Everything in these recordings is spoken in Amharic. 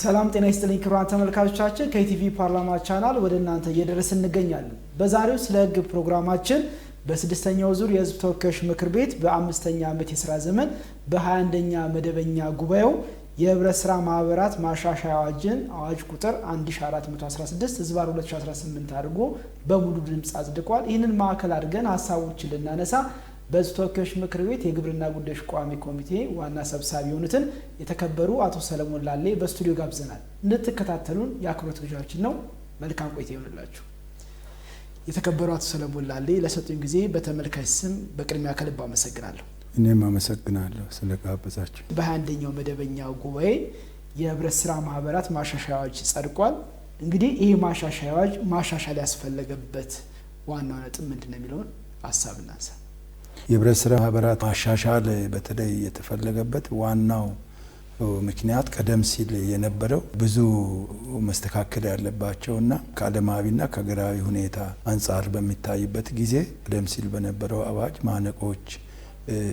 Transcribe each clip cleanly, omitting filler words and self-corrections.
ሰላም ጤና ይስጥልኝ ክቡራን ተመልካቾቻችን ከኢቲቪ ፓርላማ ቻናል ወደ እናንተ እየደረስን እንገኛለን። በዛሬው ስለ ህግ ፕሮግራማችን በስድስተኛው ዙር የህዝብ ተወካዮች ምክር ቤት በአምስተኛ ዓመት የሥራ ዘመን በ21ኛ መደበኛ ጉባኤው የህብረት ሥራ ማህበራት ማሻሻያ አዋጅን አዋጅ ቁጥር 1416/2018 አድርጎ በሙሉ ድምጽ አጽድቋል። ይህንን ማዕከል አድርገን ሀሳቦችን ልናነሳ በህዝብ ተወካዮች ምክር ቤት የግብርና ጉዳዮች ቋሚ ኮሚቴ ዋና ሰብሳቢ የሆኑትን የተከበሩ አቶ ሰለሞን ላሌ በስቱዲዮ ጋብዘናል። እንድትከታተሉን የአክብሮት ግብዣችን ነው። መልካም ቆይታ ይሁንላችሁ። የተከበሩ አቶ ሰለሞን ላሌ ለሰጡኝ ጊዜ በተመልካች ስም በቅድሚያ ከልብ አመሰግናለሁ። እኔም አመሰግናለሁ ስለጋበዛችሁ። በ21ኛው መደበኛው ጉባኤ የህብረት ሥራ ማህበራት ማሻሻያ አዋጅ ጸድቋል። እንግዲህ ይህ ማሻሻያ አዋጅ ማሻሻል ያስፈለገበት ዋናው ነጥብ ምንድነው የሚለውን ሀሳብ እናንሳ። የህብረት ሥራ ማህበራት ማሻሻል በተለይ የተፈለገበት ዋናው ምክንያት ቀደም ሲል የነበረው ብዙ መስተካከል ያለባቸውና ከዓለማዊና ከሀገራዊ ሁኔታ አንጻር በሚታይበት ጊዜ ቀደም ሲል በነበረው አዋጅ ማነቆች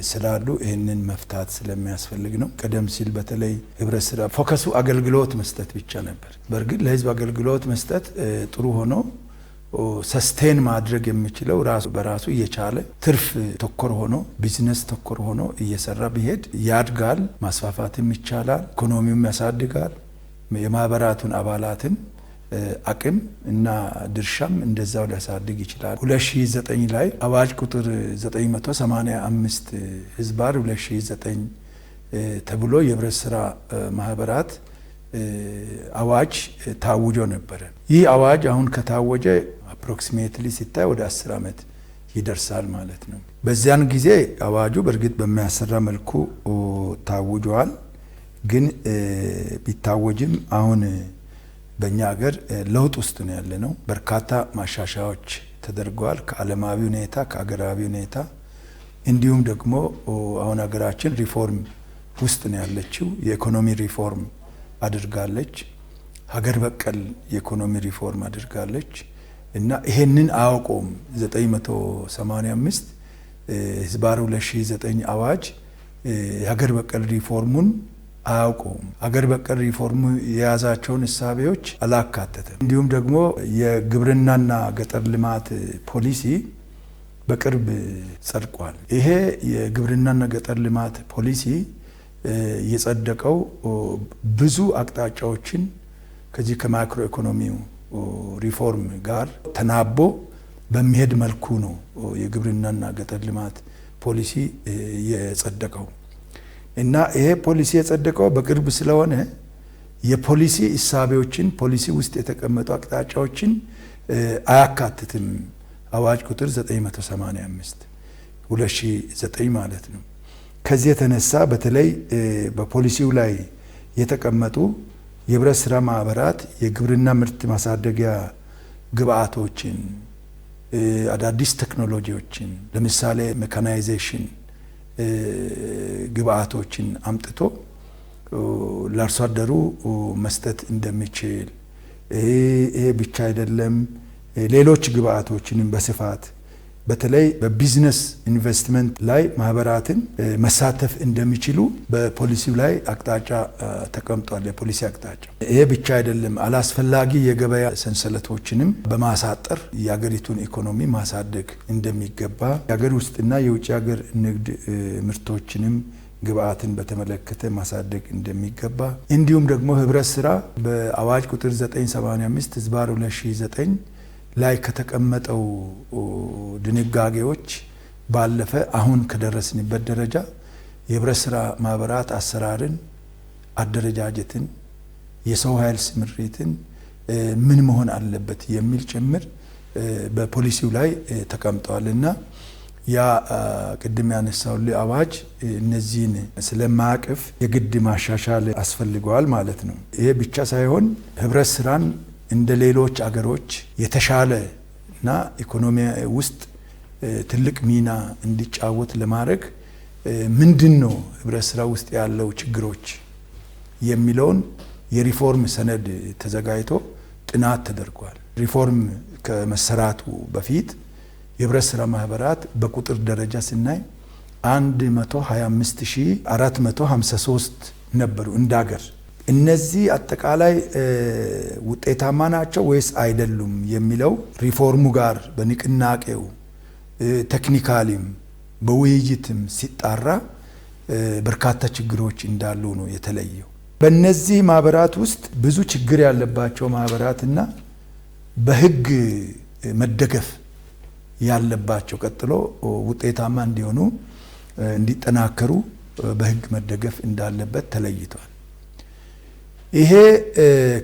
ስላሉ ይህንን መፍታት ስለሚያስፈልግ ነው። ቀደም ሲል በተለይ ህብረት ሥራ ፎከሱ አገልግሎት መስጠት ብቻ ነበር። በእርግጥ ለህዝብ አገልግሎት መስጠት ጥሩ ሆኖ ሰስቴን ማድረግ የሚችለው ራሱ በራሱ እየቻለ ትርፍ ተኮር ሆኖ ቢዝነስ ተኮር ሆኖ እየሰራ ቢሄድ ያድጋል፣ ማስፋፋትም ይቻላል፣ ኢኮኖሚውም ያሳድጋል፣ የማህበራቱን አባላትን አቅም እና ድርሻም እንደዛው ሊያሳድግ ይችላል። 2009 ላይ አዋጅ ቁጥር 985/2009 ተብሎ የህብረት ሥራ ማህበራት አዋጅ ታውጆ ነበረ። ይህ አዋጅ አሁን ከታወጀ አፕሮክሲሜትሊ ሲታይ ወደ 10 ዓመት ይደርሳል ማለት ነው። በዚያን ጊዜ አዋጁ በእርግጥ በሚያሰራ መልኩ ታውጇል። ግን ቢታወጅም አሁን በእኛ ሀገር ለውጥ ውስጥ ነው ያለ ነው። በርካታ ማሻሻያዎች ተደርገዋል። ከዓለማዊ ሁኔታ ከሀገራዊ ሁኔታ እንዲሁም ደግሞ አሁን ሀገራችን ሪፎርም ውስጥ ነው ያለችው። የኢኮኖሚ ሪፎርም አድርጋለች። ሀገር በቀል የኢኮኖሚ ሪፎርም አድርጋለች እና ይሄንን አያውቀውም 985 ህዝባር 2009 አዋጅ የሀገር በቀል ሪፎርሙን አያውቀውም። ሀገር በቀል ሪፎርሙ የያዛቸውን እሳቤዎች አላካተተም። እንዲሁም ደግሞ የግብርናና ገጠር ልማት ፖሊሲ በቅርብ ጸድቋል። ይሄ የግብርናና ገጠር ልማት ፖሊሲ የጸደቀው ብዙ አቅጣጫዎችን ከዚህ ከማክሮ ኢኮኖሚው ሪፎርም ጋር ተናቦ በሚሄድ መልኩ ነው የግብርናና ገጠር ልማት ፖሊሲ የጸደቀው እና ይሄ ፖሊሲ የጸደቀው በቅርብ ስለሆነ የፖሊሲ እሳቤዎችን ፖሊሲ ውስጥ የተቀመጡ አቅጣጫዎችን አያካትትም። አዋጅ ቁጥር 985/2009 ማለት ነው። ከዚህ የተነሳ በተለይ በፖሊሲው ላይ የተቀመጡ የህብረት ሥራ ማህበራት የግብርና ምርት ማሳደጊያ ግብአቶችን፣ አዳዲስ ቴክኖሎጂዎችን ለምሳሌ ሜካናይዜሽን ግብአቶችን አምጥቶ ለአርሶ አደሩ መስጠት እንደሚችል፣ ይሄ ብቻ አይደለም ሌሎች ግብአቶችንም በስፋት በተለይ በቢዝነስ ኢንቨስትመንት ላይ ማህበራትን መሳተፍ እንደሚችሉ በፖሊሲው ላይ አቅጣጫ ተቀምጧል። የፖሊሲ አቅጣጫ ይሄ ብቻ አይደለም፣ አላስፈላጊ የገበያ ሰንሰለቶችንም በማሳጠር የሀገሪቱን ኢኮኖሚ ማሳደግ እንደሚገባ፣ የሀገር ውስጥና የውጭ ሀገር ንግድ ምርቶችንም ግብአትን በተመለከተ ማሳደግ እንደሚገባ፣ እንዲሁም ደግሞ ህብረት ሥራ በአዋጅ ቁጥር 985/2009 ላይ ከተቀመጠው ድንጋጌዎች ባለፈ አሁን ከደረስንበት ደረጃ የህብረት ሥራ ማህበራት አሰራርን፣ አደረጃጀትን፣ የሰው ኃይል ስምሪትን ምን መሆን አለበት የሚል ጭምር በፖሊሲው ላይ ተቀምጠዋል እና ያ ቅድም ያነሳውልህ አዋጅ እነዚህን ስለማያቅፍ የግድ ማሻሻል አስፈልገዋል ማለት ነው። ይሄ ብቻ ሳይሆን ህብረት ሥራን እንደ ሌሎች አገሮች የተሻለ እና ኢኮኖሚ ውስጥ ትልቅ ሚና እንዲጫወት ለማድረግ ምንድን ነው ህብረት ሥራ ውስጥ ያለው ችግሮች የሚለውን የሪፎርም ሰነድ ተዘጋጅቶ ጥናት ተደርጓል። ሪፎርም ከመሰራቱ በፊት የህብረት ሥራ ማህበራት በቁጥር ደረጃ ስናይ 125453 ነበሩ እንደ ሀገር። እነዚህ አጠቃላይ ውጤታማ ናቸው ወይስ አይደሉም የሚለው ሪፎርሙ ጋር በንቅናቄው ቴክኒካሊም በውይይትም ሲጣራ በርካታ ችግሮች እንዳሉ ነው የተለየው። በእነዚህ ማህበራት ውስጥ ብዙ ችግር ያለባቸው ማህበራትና በህግ መደገፍ ያለባቸው ቀጥሎ ውጤታማ እንዲሆኑ እንዲጠናከሩ በህግ መደገፍ እንዳለበት ተለይቷል። ይሄ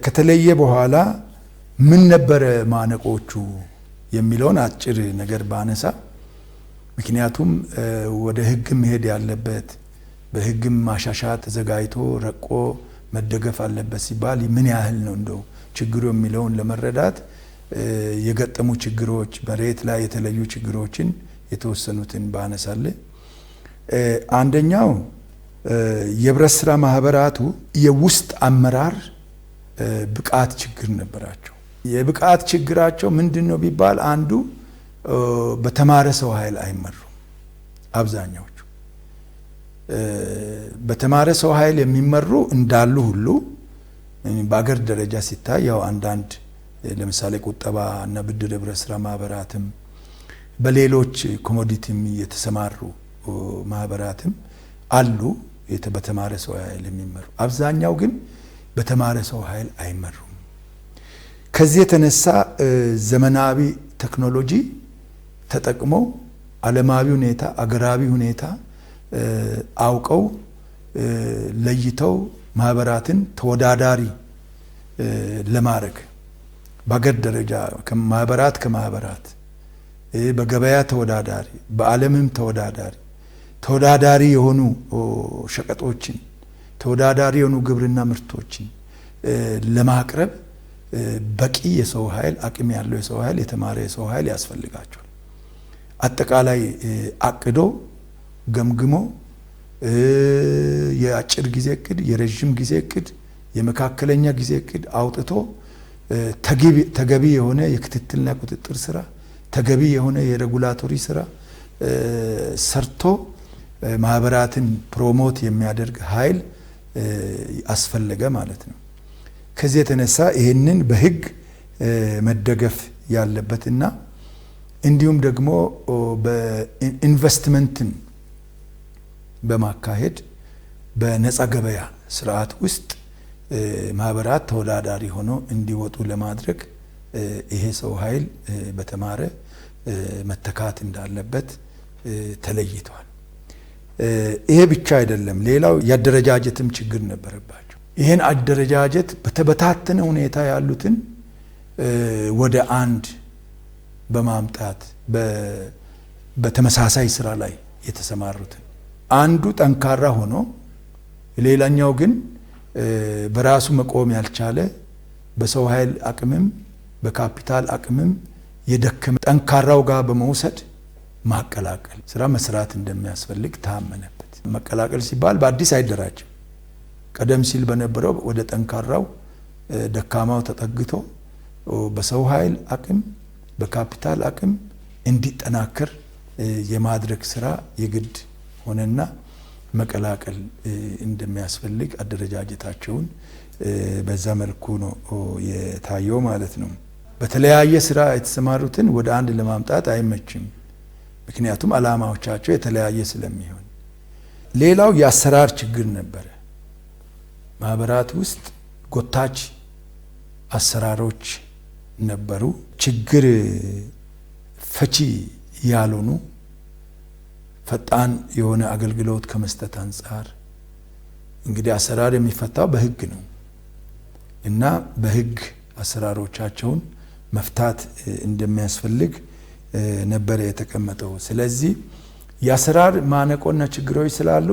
ከተለየ በኋላ ምን ነበረ ማነቆቹ የሚለውን አጭር ነገር ባነሳ፣ ምክንያቱም ወደ ህግ መሄድ ያለበት በህግም ማሻሻት ተዘጋጅቶ ረቆ መደገፍ አለበት ሲባል ምን ያህል ነው እንደው ችግሩ የሚለውን ለመረዳት የገጠሙ ችግሮች መሬት ላይ የተለዩ ችግሮችን የተወሰኑትን ባነሳለ፣ አንደኛው የህብረት ስራ ማህበራቱ የውስጥ አመራር ብቃት ችግር ነበራቸው። የብቃት ችግራቸው ምንድነው ቢባል አንዱ በተማረ ሰው ኃይል አይመሩም። አብዛኛዎቹ በተማረ ሰው ኃይል የሚመሩ እንዳሉ ሁሉ በአገር ደረጃ ሲታይ ያው አንዳንድ ለምሳሌ ቁጠባ እና ብድር ህብረት ስራ ማህበራትም በሌሎች ኮሞዲቲም የተሰማሩ ማህበራትም አሉ በተማረ ሰው ኃይል የሚመሩ። አብዛኛው ግን በተማረ ሰው ኃይል አይመሩም። ከዚህ የተነሳ ዘመናዊ ቴክኖሎጂ ተጠቅመው ዓለማዊ ሁኔታ አገራዊ ሁኔታ አውቀው ለይተው ማህበራትን ተወዳዳሪ ለማድረግ በአገር ደረጃ ከማህበራት በገበያ ተወዳዳሪ በዓለምም ተወዳዳሪ የሆኑ ሸቀጦችን ተወዳዳሪ የሆኑ ግብርና ምርቶችን ለማቅረብ በቂ የሰው ኃይል አቅም ያለው የሰው ኃይል የተማረ የሰው ኃይል ያስፈልጋቸዋል። አጠቃላይ አቅዶ ገምግሞ የአጭር ጊዜ እቅድ፣ የረጅም ጊዜ እቅድ፣ የመካከለኛ ጊዜ እቅድ አውጥቶ ተገቢ የሆነ የክትትልና ቁጥጥር ስራ፣ ተገቢ የሆነ የሬጉላቶሪ ስራ ሰርቶ ማህበራትን ፕሮሞት የሚያደርግ ኃይል አስፈለገ ማለት ነው። ከዚህ የተነሳ ይህንን በህግ መደገፍ ያለበትና እንዲሁም ደግሞ በኢንቨስትመንትን በማካሄድ በነፃ ገበያ ስርዓት ውስጥ ማህበራት ተወዳዳሪ ሆኖ እንዲወጡ ለማድረግ ይሄ ሰው ኃይል በተማረ መተካት እንዳለበት ተለይቷል። ይሄ ብቻ አይደለም፣ ሌላው የአደረጃጀትም ችግር ነበረባቸው። ይህን አደረጃጀት በተበታተነ ሁኔታ ያሉትን ወደ አንድ በማምጣት በተመሳሳይ ስራ ላይ የተሰማሩትን አንዱ ጠንካራ ሆኖ ሌላኛው ግን በራሱ መቆም ያልቻለ በሰው ኃይል አቅምም በካፒታል አቅምም የደከመ ጠንካራው ጋር በመውሰድ ማቀላቀል ስራ መስራት እንደሚያስፈልግ ታመነበት። መቀላቀል ሲባል በአዲስ አይደራጅም። ቀደም ሲል በነበረው ወደ ጠንካራው ደካማው ተጠግቶ በሰው ኃይል አቅም በካፒታል አቅም እንዲጠናከር የማድረግ ስራ የግድ ሆነና መቀላቀል እንደሚያስፈልግ አደረጃጀታቸውን በዛ መልኩ ነው የታየው ማለት ነው። በተለያየ ስራ የተሰማሩትን ወደ አንድ ለማምጣት አይመችም፣ ምክንያቱም አላማዎቻቸው የተለያየ ስለሚሆን። ሌላው የአሰራር ችግር ነበረ። ማህበራት ውስጥ ጎታች አሰራሮች ነበሩ። ችግር ፈቺ ያልሆኑ ፈጣን የሆነ አገልግሎት ከመስጠት አንጻር እንግዲህ አሰራር የሚፈታው በህግ ነው እና በህግ አሰራሮቻቸውን መፍታት እንደሚያስፈልግ ነበር የተቀመጠው። ስለዚህ የአሰራር ማነቆና ችግሮች ስላሉ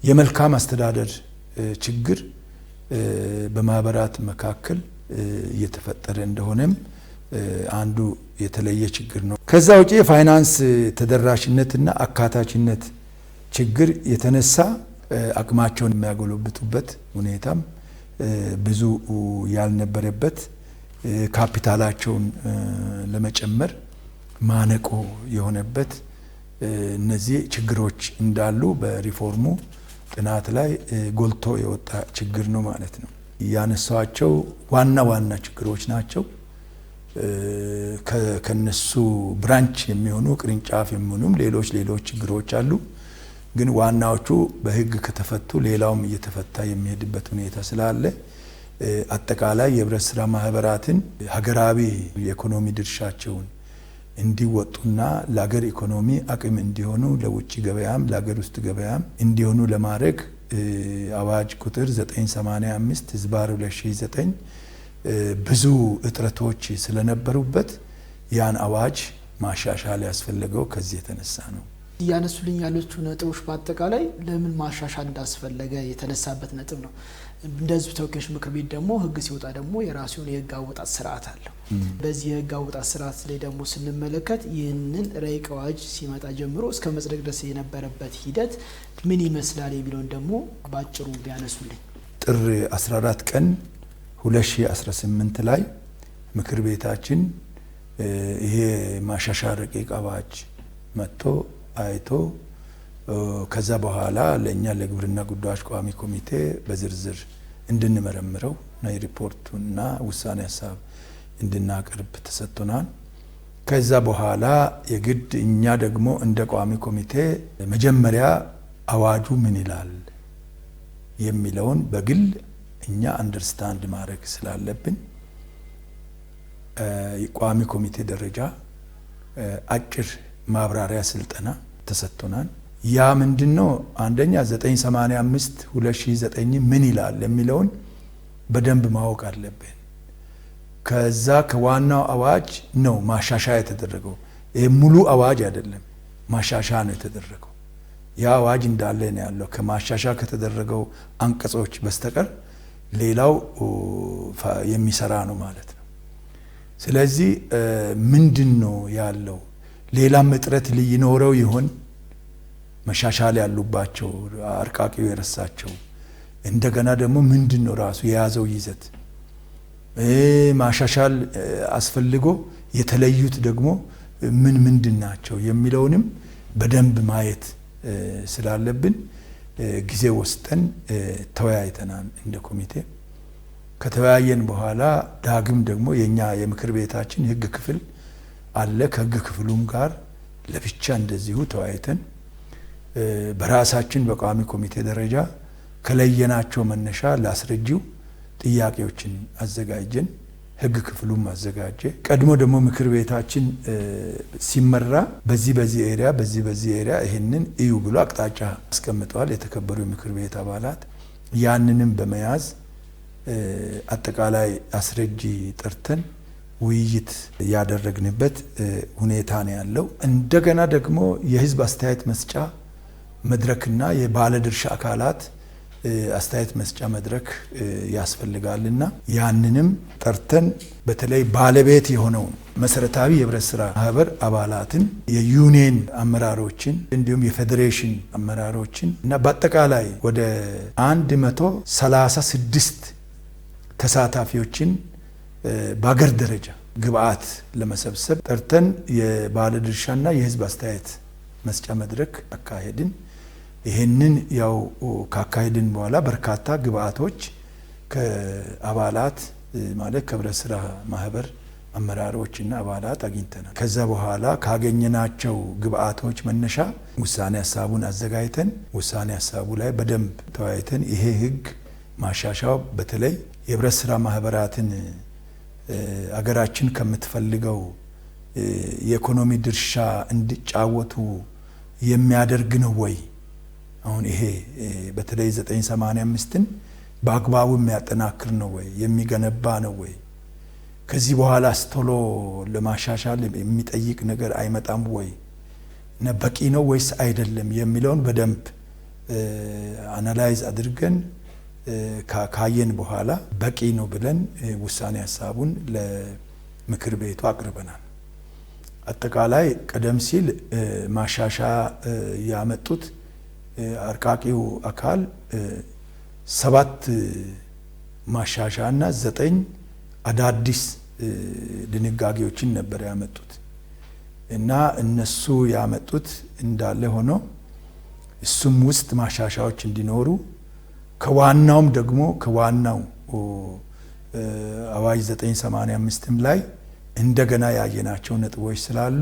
የመልካም አስተዳደር ችግር በማህበራት መካከል እየተፈጠረ እንደሆነም አንዱ የተለየ ችግር ነው። ከዛ ውጪ የፋይናንስ ተደራሽነትና አካታችነት ችግር የተነሳ አቅማቸውን የሚያጎለብቱበት ሁኔታም ብዙ ያልነበረበት ካፒታላቸውን ለመጨመር ማነቆ የሆነበት እነዚህ ችግሮች እንዳሉ በሪፎርሙ ጥናት ላይ ጎልቶ የወጣ ችግር ነው ማለት ነው። ያነሷቸው ዋና ዋና ችግሮች ናቸው። ከነሱ ብራንች የሚሆኑ ቅርንጫፍ የሚሆኑም ሌሎች ችግሮች አሉ። ግን ዋናዎቹ በህግ ከተፈቱ ሌላውም እየተፈታ የሚሄድበት ሁኔታ ስላለ አጠቃላይ የህብረት ስራ ማህበራትን ሀገራዊ የኢኮኖሚ ድርሻቸውን እንዲወጡና ለሀገር ኢኮኖሚ አቅም እንዲሆኑ ለውጭ ገበያም ለሀገር ውስጥ ገበያም እንዲሆኑ ለማድረግ አዋጅ ቁጥር 985/2009 ብዙ እጥረቶች ስለነበሩበት ያን አዋጅ ማሻሻል ያስፈለገው ከዚህ የተነሳ ነው። እያነሱልኝ ያሉት ነጥቦች በአጠቃላይ ለምን ማሻሻል እንዳስፈለገ የተነሳበት ነጥብ ነው። እንደ ህዝብ ተወካዮች ምክር ቤት ደግሞ ህግ ሲወጣ ደግሞ የራሱን የህግ አወጣጥ ስርዓት አለው። በዚህ የህግ አወጣጥ ስርዓት ላይ ደግሞ ስንመለከት ይህንን ረቂቅ አዋጅ ሲመጣ ጀምሮ እስከ መጽደቅ ድረስ የነበረበት ሂደት ምን ይመስላል የሚለውን ደግሞ ባጭሩ ቢያነሱልኝ። ጥር 14 ቀን 2018 ላይ ምክር ቤታችን ይሄ ማሻሻያ ረቂቅ አዋጅ መጥቶ አይቶ ከዛ በኋላ ለእኛ ለግብርና ጉዳዮች ቋሚ ኮሚቴ በዝርዝር እንድንመረምረው እና ሪፖርቱና ውሳኔ ሀሳብ እንድናቀርብ ተሰጥቶናል። ከዛ በኋላ የግድ እኛ ደግሞ እንደ ቋሚ ኮሚቴ መጀመሪያ አዋጁ ምን ይላል የሚለውን በግል እኛ አንደርስታንድ ማድረግ ስላለብን ቋሚ ኮሚቴ ደረጃ አጭር ማብራሪያ ስልጠና ተሰጥቶናል። ያ ምንድነው? አንደኛ 985/2009 ምን ይላል የሚለውን በደንብ ማወቅ አለብን። ከዛ ከዋናው አዋጅ ነው ማሻሻያ የተደረገው። ይሄ ሙሉ አዋጅ አይደለም፣ ማሻሻያ ነው የተደረገው። ያ አዋጅ እንዳለ ነው ያለው። ከማሻሻያ ከተደረገው አንቀጾች በስተቀር ሌላው የሚሰራ ነው ማለት ነው። ስለዚህ ምንድነው ያለው? ሌላም እጥረት ሊኖረው ይሆን? መሻሻል ያሉባቸው አርቃቂው የረሳቸው እንደገና ደግሞ ምንድነው ራሱ የያዘው ይዘት ማሻሻል አስፈልጎ የተለዩት ደግሞ ምንድን ናቸው የሚለውንም በደንብ ማየት ስላለብን ጊዜ ወስደን ተወያይተናል እንደ ኮሚቴ። ከተወያየን በኋላ ዳግም ደግሞ የኛ የምክር ቤታችን ህግ ክፍል አለ። ከህግ ክፍሉም ጋር ለብቻ እንደዚሁ ተወያይተን በራሳችን በቋሚ ኮሚቴ ደረጃ ከለየናቸው መነሻ ላስረጂው ጥያቄዎችን አዘጋጀን። ህግ ክፍሉም አዘጋጀ። ቀድሞ ደግሞ ምክር ቤታችን ሲመራ በዚህ ኤሪያ ይሄንን እዩ ብሎ አቅጣጫ አስቀምጠዋል የተከበሩ የምክር ቤት አባላት። ያንንም በመያዝ አጠቃላይ አስረጂ ጠርተን ውይይት ያደረግንበት ሁኔታ ነው ያለው። እንደገና ደግሞ የህዝብ አስተያየት መስጫ መድረክና የባለድርሻ አካላት አስተያየት መስጫ መድረክ ያስፈልጋልና ያንንም ጠርተን በተለይ ባለቤት የሆነው መሰረታዊ የህብረት ስራ ማህበር አባላትን፣ የዩኒየን አመራሮችን እንዲሁም የፌዴሬሽን አመራሮችን እና በአጠቃላይ ወደ 136 ተሳታፊዎችን በአገር ደረጃ ግብአት ለመሰብሰብ ጠርተን የባለድርሻና የህዝብ አስተያየት መስጫ መድረክ አካሄድን። ይሄንን ያው ካካሄድን በኋላ በርካታ ግብአቶች ከአባላት ማለት ከህብረት ስራ ማህበር አመራሮችና አባላት አግኝተናል። ከዛ በኋላ ካገኘናቸው ግብአቶች መነሻ ውሳኔ ሀሳቡን አዘጋጅተን ውሳኔ ሀሳቡ ላይ በደንብ ተወያይተን ይሄ ህግ ማሻሻያው በተለይ የህብረት ስራ ማህበራትን አገራችን ከምትፈልገው የኢኮኖሚ ድርሻ እንዲጫወቱ የሚያደርግ ነው ወይ? አሁን ይሄ በተለይ 985ን በአግባቡ የሚያጠናክር ነው ወይ? የሚገነባ ነው ወይ? ከዚህ በኋላ ቶሎ ለማሻሻል የሚጠይቅ ነገር አይመጣም ወይ? እና በቂ ነው ወይስ አይደለም የሚለውን በደንብ አናላይዝ አድርገን ካየን በኋላ በቂ ነው ብለን ውሳኔ ሀሳቡን ለምክር ቤቱ አቅርበናል። አጠቃላይ ቀደም ሲል ማሻሻያ ያመጡት አርቃቂው አካል 7 ማሻሻያና 9 አዳዲስ ድንጋጌዎችን ነበር ያመጡት እና እነሱ ያመጡት እንዳለ ሆኖ እሱም ውስጥ ማሻሻያዎች እንዲኖሩ ከዋናው አዋጅ 985ም ላይ እንደገና ያየናቸው ነጥቦች ስላሉ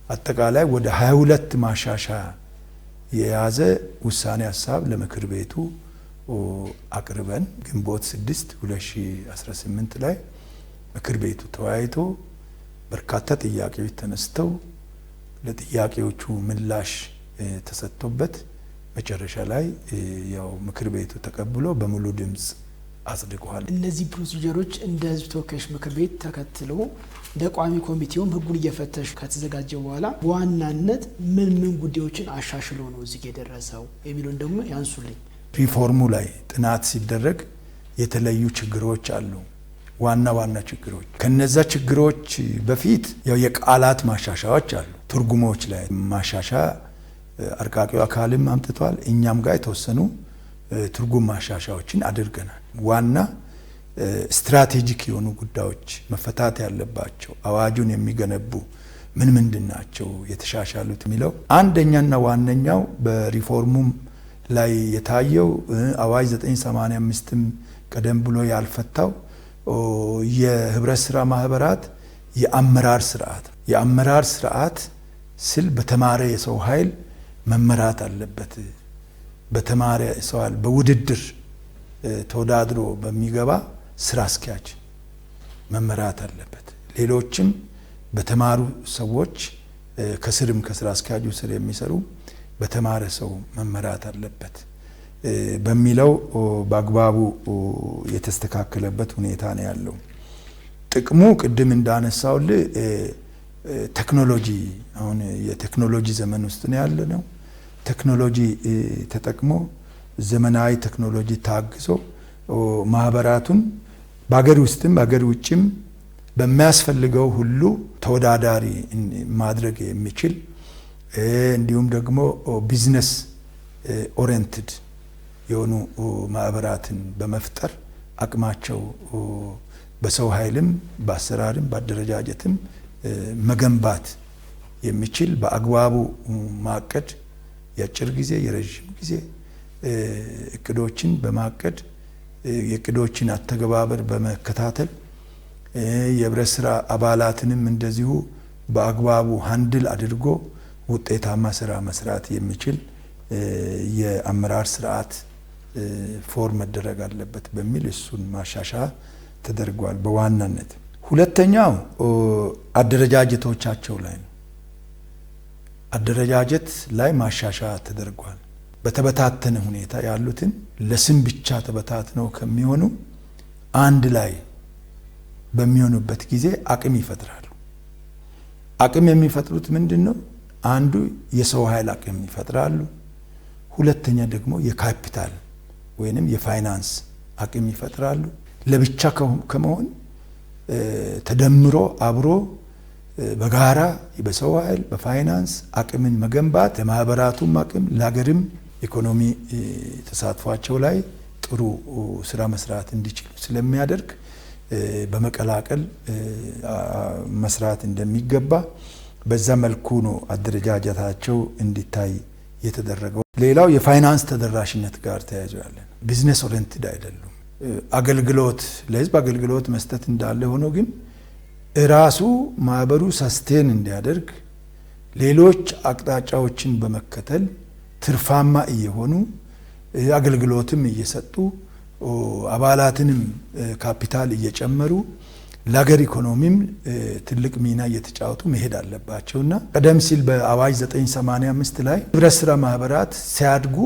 አጠቃላይ ወደ 22 ማሻሻያ የያዘ ውሳኔ ሀሳብ ለምክር ቤቱ አቅርበን ግንቦት 6 2018 ላይ ምክር ቤቱ ተወያይቶ በርካታ ጥያቄዎች ተነስተው ለጥያቄዎቹ ምላሽ ተሰጥቶበት መጨረሻ ላይ ያው ምክር ቤቱ ተቀብሎ በሙሉ ድምጽ አጽድቋል። እነዚህ ፕሮሲጀሮች እንደ ህዝብ ተወካዮች ምክር ቤት ተከትሎ እንደ ቋሚ ኮሚቴውም ህጉን እየፈተሽ ከተዘጋጀ በኋላ በዋናነት ምን ጉዳዮችን አሻሽሎ ነው እዚህ የደረሰው የሚሉን ደግሞ ያንሱልኝ። ሪፎርሙ ላይ ጥናት ሲደረግ የተለዩ ችግሮች አሉ። ዋና ችግሮች ከነዛ ችግሮች በፊት ያው የቃላት ማሻሻያዎች አሉ። ትርጉሞች ላይ ማሻሻያ አርቃቂው አካልም አምጥቷል። እኛም ጋር የተወሰኑ ትርጉም ማሻሻያዎችን አድርገናል። ዋና ስትራቴጂክ የሆኑ ጉዳዮች መፈታት ያለባቸው አዋጁን የሚገነቡ ምንድን ናቸው የተሻሻሉት የሚለው አንደኛና ዋነኛው በሪፎርሙም ላይ የታየው አዋጅ 985ም ቀደም ብሎ ያልፈታው የህብረት ስራ ማህበራት የአመራር ስርዓት ስል በተማረ የሰው ኃይል መመራት አለበት። በተማረ ሰው ኃይል በውድድር ተወዳድሮ በሚገባ ስራ አስኪያጅ መመራት አለበት። ሌሎችም በተማሩ ሰዎች ከስርም ከስራ አስኪያጁ ስር የሚሰሩ በተማረ ሰው መመራት አለበት በሚለው በአግባቡ የተስተካከለበት ሁኔታ ነው ያለው። ጥቅሙ ቅድም እንዳነሳውል ቴክኖሎጂ አሁን የቴክኖሎጂ ዘመን ውስጥ ነው ያለነው። ቴክኖሎጂ ተጠቅሞ ዘመናዊ ቴክኖሎጂ ታግዞ ማህበራቱን በአገር ውስጥም በአገር ውጭም በሚያስፈልገው ሁሉ ተወዳዳሪ ማድረግ የሚችል እንዲሁም ደግሞ ቢዝነስ ኦሪየንትድ የሆኑ ማህበራትን በመፍጠር አቅማቸው በሰው ኃይልም በአሰራርም በአደረጃጀትም መገንባት የሚችል በአግባቡ ማቀድ የአጭር ጊዜ የረጅም ጊዜ እቅዶችን በማቀድ የእቅዶችን አተገባበር በመከታተል የህብረት ስራ አባላትንም እንደዚሁ በአግባቡ ሃንድል አድርጎ ውጤታማ ስራ መስራት የሚችል የአመራር ስርዓት ፎርም መደረግ አለበት በሚል እሱን ማሻሻያ ተደርጓል። በዋናነት ሁለተኛው አደረጃጀቶቻቸው ላይ ነው። አደረጃጀት ላይ ማሻሻያ ተደርጓል። በተበታተነ ሁኔታ ያሉትን ለስም ብቻ ተበታትነው ከሚሆኑ አንድ ላይ በሚሆኑበት ጊዜ አቅም ይፈጥራሉ። አቅም የሚፈጥሩት ምንድነው? አንዱ የሰው ኃይል አቅም ይፈጥራሉ። ሁለተኛ ደግሞ የካፒታል ወይንም የፋይናንስ አቅም ይፈጥራሉ። ለብቻ ከመሆን ተደምሮ አብሮ በጋራ በሰው ኃይል በፋይናንስ አቅምን መገንባት ለማህበራቱም አቅም ለሀገርም ኢኮኖሚ ተሳትፏቸው ላይ ጥሩ ስራ መስራት እንዲችሉ ስለሚያደርግ በመቀላቀል መስራት እንደሚገባ በዛ መልኩ ነው አደረጃጀታቸው እንዲታይ የተደረገው። ሌላው የፋይናንስ ተደራሽነት ጋር ተያይዞ ያለ ቢዝነስ ኦሪየንትድ አይደሉም። አገልግሎት ለህዝብ አገልግሎት መስጠት እንዳለ ሆኖ ግን ራሱ ማህበሩ ሰስቴን እንዲያደርግ ሌሎች አቅጣጫዎችን በመከተል ትርፋማ እየሆኑ አገልግሎትም እየሰጡ አባላትንም ካፒታል እየጨመሩ ለሀገር ኢኮኖሚም ትልቅ ሚና እየተጫወቱ መሄድ አለባቸውና ቀደም ሲል በአዋጅ 985 ላይ ህብረት ስራ ማህበራት ሲያድጉ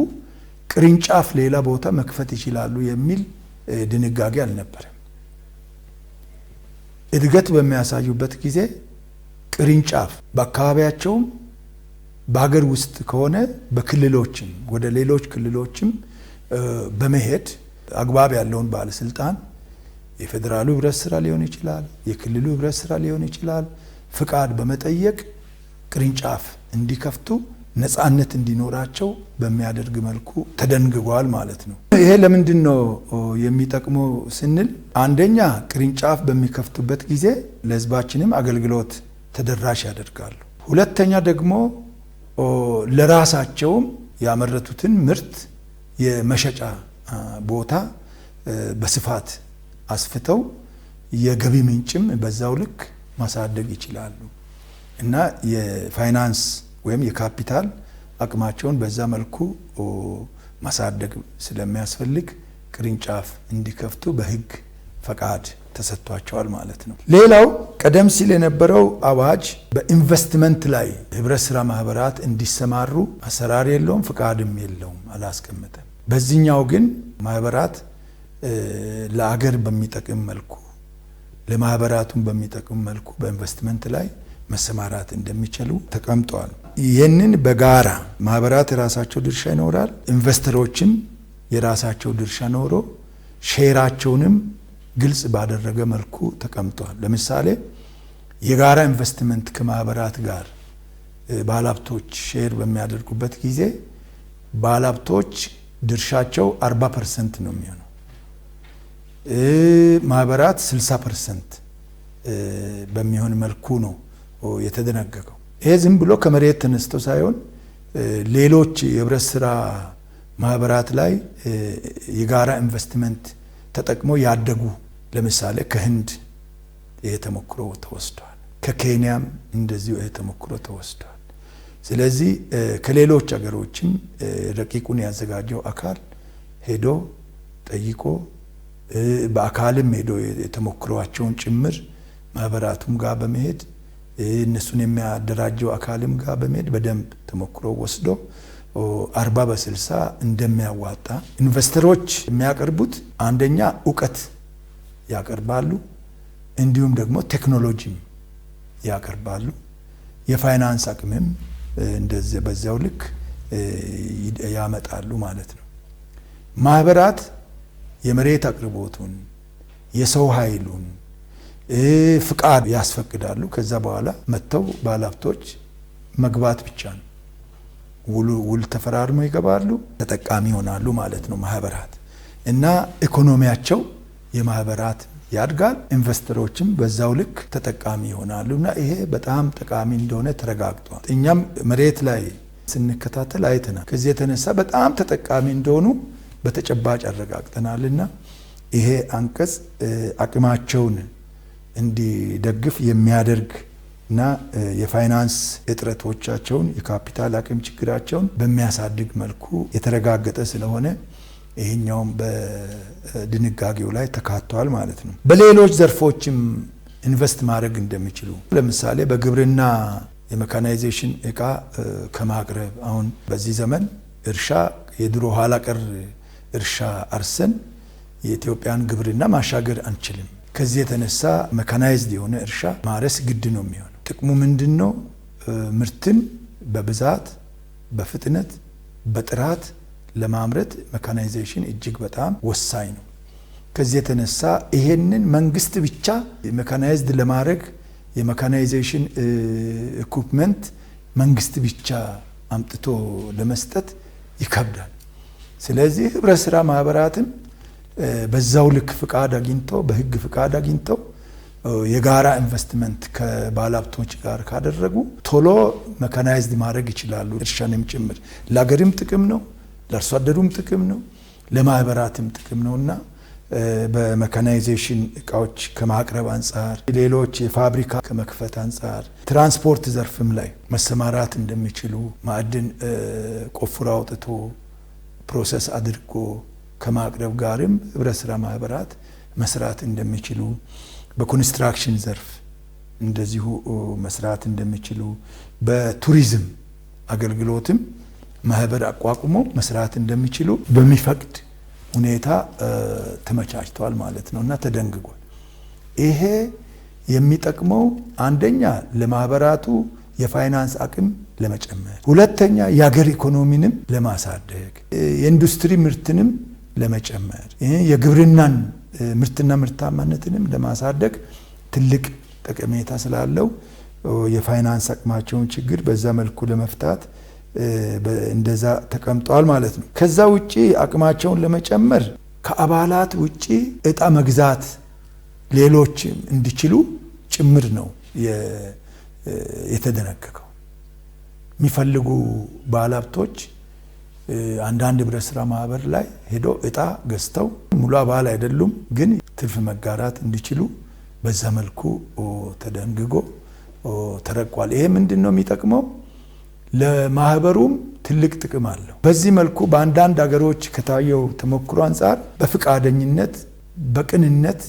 ቅርንጫፍ ሌላ ቦታ መክፈት ይችላሉ የሚል ድንጋጌ አልነበረም። እድገት በሚያሳዩበት ጊዜ ቅርንጫፍ በአካባቢያቸውም በሀገር ውስጥ ከሆነ በክልሎችም ወደ ሌሎች ክልሎችም በመሄድ አግባብ ያለውን ባለስልጣን የፌደራሉ ህብረት ስራ ሊሆን ይችላል፣ የክልሉ ህብረት ስራ ሊሆን ይችላል፣ ፍቃድ በመጠየቅ ቅርንጫፍ እንዲከፍቱ ነፃነት እንዲኖራቸው በሚያደርግ መልኩ ተደንግጓል ማለት ነው። ይሄ ለምንድን ነው የሚጠቅመው ስንል አንደኛ ቅርንጫፍ በሚከፍቱበት ጊዜ ለህዝባችንም አገልግሎት ተደራሽ ያደርጋሉ። ሁለተኛ ደግሞ ለራሳቸውም ያመረቱትን ምርት የመሸጫ ቦታ በስፋት አስፍተው የገቢ ምንጭም በዛው ልክ ማሳደግ ይችላሉ እና የፋይናንስ ወይም የካፒታል አቅማቸውን በዛ መልኩ ማሳደግ ስለሚያስፈልግ ቅርንጫፍ እንዲከፍቱ በህግ ፈቃድ ተሰጥቷቸዋል ማለት ነው። ሌላው ቀደም ሲል የነበረው አዋጅ በኢንቨስትመንት ላይ ህብረት ስራ ማህበራት እንዲሰማሩ አሰራር የለውም፣ ፈቃድም የለውም፣ አላስቀመጠም። በዚህኛው ግን ማህበራት ለአገር በሚጠቅም መልኩ ለማህበራቱን በሚጠቅም መልኩ በኢንቨስትመንት ላይ መሰማራት እንደሚችሉ ተቀምጧል። ይህንን በጋራ ማህበራት የራሳቸው ድርሻ ይኖራል፣ ኢንቨስተሮችም የራሳቸው ድርሻ ኖሮ ሼራቸውንም ግልጽ ባደረገ መልኩ ተቀምጧል። ለምሳሌ የጋራ ኢንቨስትመንት ከማህበራት ጋር ባለሀብቶች ሼር በሚያደርጉበት ጊዜ ባለሀብቶች ድርሻቸው 40% ነው የሚሆነው፣ ማህበራት 60% በሚሆን መልኩ ነው የተደነገገው። ይሄ ዝም ብሎ ከመሬት ተነስቶ ሳይሆን ሌሎች የህብረት ስራ ማህበራት ላይ የጋራ ኢንቨስትመንት ተጠቅሞ ያደጉ ለምሳሌ ከህንድ ይሄ ተሞክሮ ተወስዷል፣ ከኬንያም እንደዚሁ ይሄ ተሞክሮ ተወስዷል። ስለዚህ ከሌሎች ሀገሮችም ረቂቁን ያዘጋጀው አካል ሄዶ ጠይቆ በአካልም ሄዶ የተሞክሯቸውን ጭምር ማህበራቱም ጋር በመሄድ እነሱን የሚያደራጀው አካልም ጋር በመሄድ በደንብ ተሞክሮ ወስዶ 40/60 እንደሚያዋጣ ኢንቨስተሮች የሚያቀርቡት አንደኛ እውቀት ያቀርባሉ፣ እንዲሁም ደግሞ ቴክኖሎጂም ያቀርባሉ፣ የፋይናንስ አቅምም እንደዚህ በዛው ልክ ያመጣሉ ማለት ነው። ማህበራት የመሬት አቅርቦቱን የሰው ኃይሉን ፍቃድ ያስፈቅዳሉ። ከዛ በኋላ መጥተው ባለሀብቶች መግባት ብቻ ነው። ውል ተፈራርመው ይገባሉ፣ ተጠቃሚ ይሆናሉ ማለት ነው ማህበራት እና ኢኮኖሚያቸው የማህበራት ያድጋል፣ ኢንቨስተሮችም በዛው ልክ ተጠቃሚ ይሆናሉ እና ይሄ በጣም ጠቃሚ እንደሆነ ተረጋግጧል። እኛም መሬት ላይ ስንከታተል አይተናል። ከዚህ የተነሳ በጣም ተጠቃሚ እንደሆኑ በተጨባጭ አረጋግጠናልና ይሄ አንቀጽ አቅማቸውን እንዲደግፍ የሚያደርግ እና የፋይናንስ እጥረቶቻቸውን የካፒታል አቅም ችግራቸውን በሚያሳድግ መልኩ የተረጋገጠ ስለሆነ ይሄኛውም በድንጋጌው ላይ ተካቷል ማለት ነው። በሌሎች ዘርፎችም ኢንቨስት ማድረግ እንደሚችሉ ለምሳሌ በግብርና የሜካናይዜሽን እቃ ከማቅረብ አሁን በዚህ ዘመን እርሻ የድሮ ኋላ ቀር እርሻ አርሰን የኢትዮጵያን ግብርና ማሻገር አንችልም። ከዚህ የተነሳ ሜካናይዝድ የሆነ እርሻ ማረስ ግድ ነው የሚሆነው። ጥቅሙ ምንድነው? ምርትን በብዛት በፍጥነት በጥራት ለማምረት ሜካናይዜሽን እጅግ በጣም ወሳኝ ነው። ከዚህ የተነሳ ይሄንን መንግስት ብቻ ሜካናይዝድ ለማድረግ የሜካናይዜሽን ኢኩፕመንት መንግስት ብቻ አምጥቶ ለመስጠት ይከብዳል። ስለዚህ ህብረት ስራ ማህበራትም በዛው ልክ ፍቃድ አግኝተው በህግ ፍቃድ አግኝተው የጋራ ኢንቨስትመንት ከባለሀብቶች ጋር ካደረጉ ቶሎ ሜካናይዝድ ማድረግ ይችላሉ። እርሻንም ጭምር ለሀገርም ጥቅም ነው፣ ለአርሶ አደሩም ጥቅም ነው፣ ለማህበራትም ጥቅም ነውና በሜካናይዜሽን እቃዎች ከማቅረብ አንጻር ሌሎች የፋብሪካ ከመክፈት አንጻር ትራንስፖርት ዘርፍም ላይ መሰማራት እንደሚችሉ ማዕድን ቆፍሮ አውጥቶ ፕሮሰስ አድርጎ ከማቅረብ ጋርም ህብረት ስራ ማህበራት መስራት እንደሚችሉ በኮንስትራክሽን ዘርፍ እንደዚሁ መስራት እንደሚችሉ በቱሪዝም አገልግሎትም ማህበር አቋቁሞ መስራት እንደሚችሉ በሚፈቅድ ሁኔታ ተመቻችቷል ማለት ነውና ተደንግጓል። ይሄ የሚጠቅመው አንደኛ ለማህበራቱ የፋይናንስ አቅም ለመጨመር፣ ሁለተኛ የሀገር ኢኮኖሚንም ለማሳደግ፣ የኢንዱስትሪ ምርትንም ለመጨመር፣ የግብርናን ምርትና ምርታማነትንም ለማሳደግ ትልቅ ጠቀሜታ ስላለው የፋይናንስ አቅማቸውን ችግር በዛ መልኩ ለመፍታት እንደዛ ተቀምጧል ማለት ነው። ከዛ ውጪ አቅማቸውን ለመጨመር ከአባላት ውጪ እጣ መግዛት ሌሎች እንዲችሉ ጭምር ነው የተደነገገው። የሚፈልጉ ባለሀብቶች አንዳንድ ህብረት ስራ ማህበር ላይ ሄዶ እጣ ገዝተው ሙሉ አባል አይደሉም፣ ግን ትርፍ መጋራት እንዲችሉ በዛ መልኩ ተደንግጎ ተረቋል። ይሄ ምንድነው የሚጠቅመው? ለማህበሩም ትልቅ ጥቅም አለው። በዚህ መልኩ በአንዳንድ ሀገሮች ከታየው ተሞክሮ አንጻር በፍቃደኝነት በቅንነት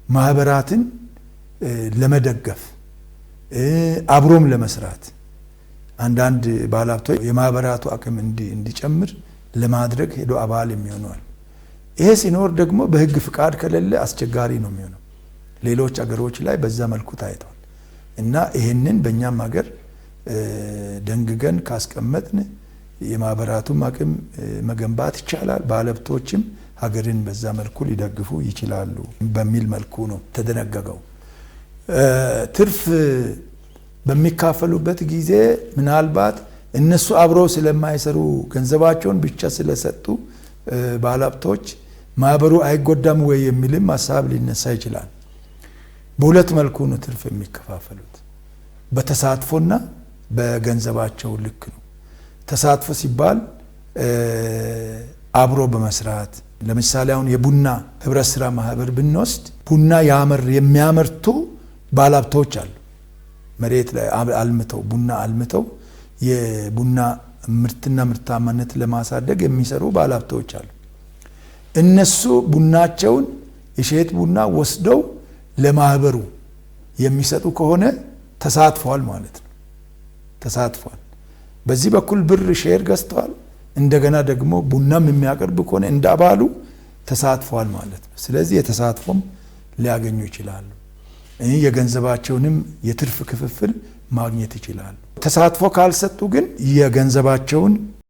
ማህበራትን ለመደገፍ አብሮም ለመስራት አንዳንድ ባለሀብቶች የማህበራቱ አቅም እንዲጨምር ለማድረግ ሄዶ አባል የሚሆነዋል። ይሄ ሲኖር ደግሞ በህግ ፍቃድ ከሌለ አስቸጋሪ ነው የሚሆነው። ሌሎች ሀገሮች ላይ በዛ መልኩ ታይቷል እና ይሄንን በእኛም ሀገር ደንግገን ካስቀመጥን የማህበራቱም አቅም መገንባት ይቻላል። ባለሀብቶችም ሀገርን በዛ መልኩ ሊደግፉ ይችላሉ በሚል መልኩ ነው ተደነገገው። ትርፍ በሚካፈሉበት ጊዜ ምናልባት እነሱ አብረው ስለማይሰሩ ገንዘባቸውን ብቻ ስለሰጡ ባለሀብቶች ማህበሩ አይጎዳም ወይ የሚልም ሀሳብ ሊነሳ ይችላል። በሁለት መልኩ ነው ትርፍ የሚከፋፈሉት፣ በተሳትፎና በገንዘባቸው ልክ ነው። ተሳትፎ ሲባል አብሮ በመስራት ለምሳሌ አሁን የቡና ህብረት ስራ ማህበር ብንወስድ ቡና የሚያመርቱ ባለሀብቶች አሉ። መሬት ላይ አልምተው ቡና አልምተው የቡና ምርትና ምርታማነት ለማሳደግ የሚሰሩ ባለሀብቶች አሉ። እነሱ ቡናቸውን የሸት ቡና ወስደው ለማህበሩ የሚሰጡ ከሆነ ተሳትፏል ማለት ነው። ተሳትፏል። በዚህ በኩል ብር ሼር ገዝተዋል። እንደገና ደግሞ ቡናም የሚያቀርብ ከሆነ እንደ አባሉ ተሳትፏል ማለት ነው። ስለዚህ የተሳትፎም ሊያገኙ ይችላሉ። የገንዘባቸውንም የትርፍ ክፍፍል ማግኘት ይችላሉ። ተሳትፎ ካልሰጡ ግን የገንዘባቸውን